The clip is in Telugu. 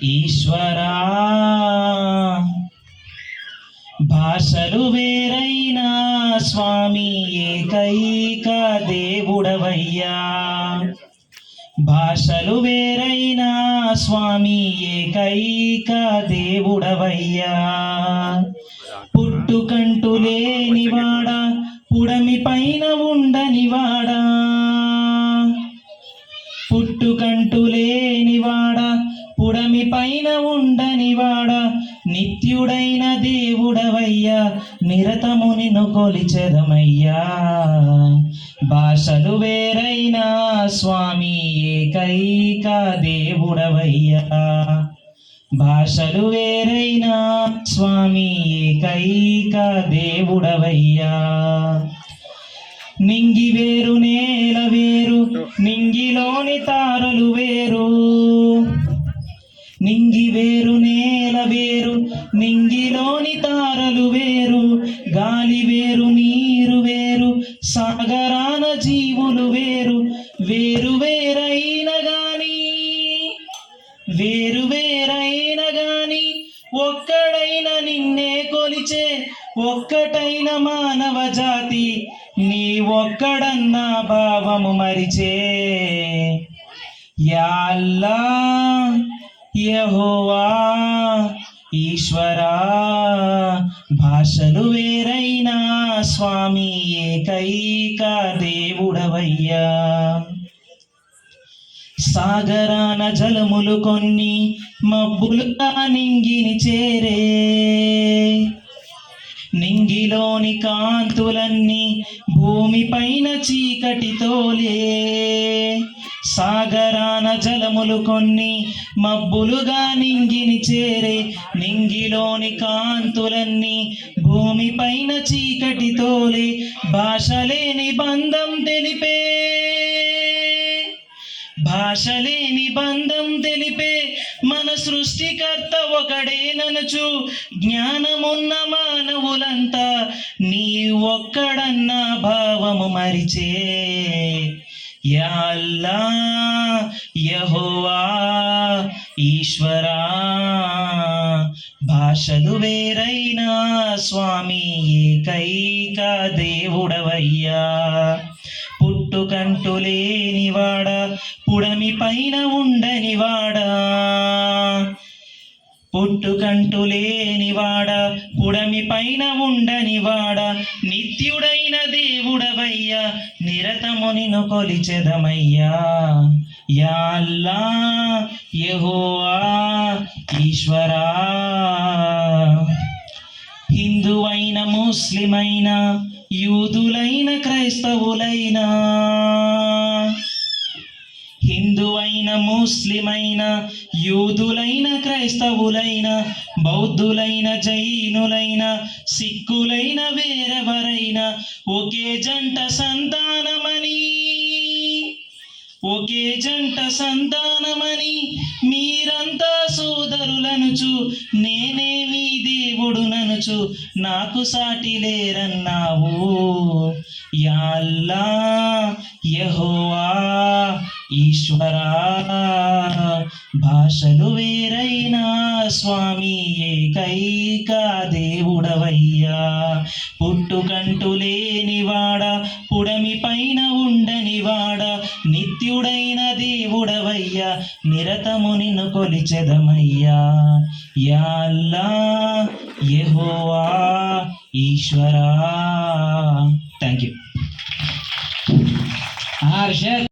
ఈశ్వరా భాషలు వేరైనా స్వామి ఏకైక దేవుడవయ్యా. భాషలు వేరైనా స్వామి ఏకైక దేవుడవయ్యా. పుట్టుకంటూ లేనివాడా, పుడమి పైన ఉండనివాడా, పుట్టుకంటూ లేనివాడా, పుడమి పైన ఉండనివాడా, నిత్యుడైన దేవుడవయ్యా, నిరతము నిన్ను కొలిచెదమయ్యా. భాషలు వేరైనా స్వామి ఏకైక దేవుడవయ్యా. భాషలు వేరైనా స్వామి ఏకైక దేవుడవయ్యా. నింగి వేరు నేల వేరు, నింగిలోని తారలు వేరు. నింగి వేరు నేల వేరు, నింగిలోని తారలు వేరు. గాలి వేరు నీరు వేరు, సాగరాన జీవులు వేరు. వేరు వేరైన గాని, వేరు వేరైన గాని ఒక్కడైన నిన్నే కొలిచే ఒక్కటైన మానవ జాతి. నీ ఒక్కడన్న భావము మరిచే. యా అల్లా, యెహోవా, ఈశ్వరా భాషలు వేరైనా స్వామి ఏకైక దేవుడవయ్యా. సాగరాన జలములు కొన్ని మబ్బులుగా నింగిని చేరే. నింగిలోని కాంతులన్నీ భూమిపైన చీకటి తోలే. సాగరాన జలములు కొన్ని మబ్బులుగా నింగిని చేరే. నింగిలోని కాంతులన్నీ భూమిపైన చీకటి తోలే. భాషలేని బంధం తెలిపే, భాషలేని బంధం తెలిపే మన సృష్టికర్త ఒకడేననుచు జ్ఞానమున్న మానవులంతా నీ ఒక్కడన్న భావము మరిచే. యా అల్లా, యెహోవా, ఈశ్వరా భాషలు వేరైనా స్వామి ఏకైక దేవుడవయ్యా. పుట్టుకంటూ లేనివాడా, పుడమి పైన ఉండనివాడా, పుట్టుకంటూ లేనివాడా, పుడమి పైన ఉండనివాడా, నిత్యుడైన దేవుడవయ్యా, నిరతము నిన్ను కొలిచెదమయ్యా. యా అల్లా, యెహోవా, ఈశ్వరా. హిందువైన ముస్లిమైన యూదులైన క్రైస్తవులైనా, హిందువైన ముస్లిమైన యూదులైన క్రైస్తవులైన బౌద్ధులైన జైనులైన సిక్కులైన వేరెవరైనా ఒకే జంట సంతానమని, ఒకే జంట సంతానమని మీరంతా సోదరులనుచు నేనే మీ దేవుడుననుచు నాకు సాటి లేరన్నావు. యా అల్లా, యెహోవా, ఈశ్వరా భాషలు వేరైనా స్వామి ఏకైక దేవుడవయ్యా. పుట్టుకంటూ లేనివాడా, పుడమి పైన ఉండనివాడా, నిత్యుడైన దేవుడవయ్యా, నిరతము నిన్ను కొలిచెదమయ్యా. Yeah Allah, Jehovah, Eshwara. Thank you.